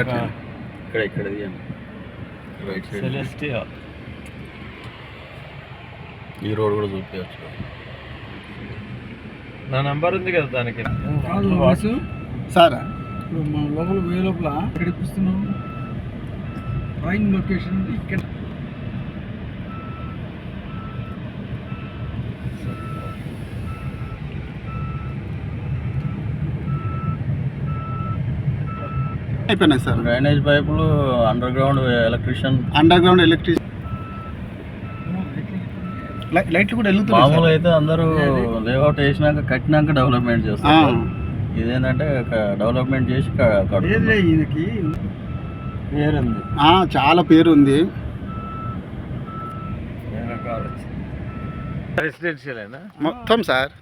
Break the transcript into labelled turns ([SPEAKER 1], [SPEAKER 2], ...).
[SPEAKER 1] ఇక్కడ right side
[SPEAKER 2] Celestia.
[SPEAKER 1] ఈ road కూడా చూపించచ్చు.
[SPEAKER 2] నా నంబర్ ఉంది కదా దానికి.
[SPEAKER 3] సార్ ఇప్పుడు మన లోపల వే లోపల ఎక్కడ ఇప్పిస్తున్నాం డ్రాయింగ్ లొకేషన్ ఇక్కడ. అయిపోయినాయి సార్.
[SPEAKER 1] డ్రైనేజ్ పైపులు, అండర్ గ్రౌండ్ ఎలక్ట్రీషియన్,
[SPEAKER 3] లైట్లు కూడా వెళ్తున్నాయి.
[SPEAKER 1] మామూలు అయితే అందరూ లేఅవుట్ వేసినాక కట్టినాక డెవలప్మెంట్ చేస్తారు. ఇదేంటంటే డెవలప్మెంట్ చేసి
[SPEAKER 3] ఈయనకి
[SPEAKER 2] పేరుంది,
[SPEAKER 3] చాలా పేరు ఉంది.
[SPEAKER 2] రెసిడెన్షియల్
[SPEAKER 3] మొత్తం సార్.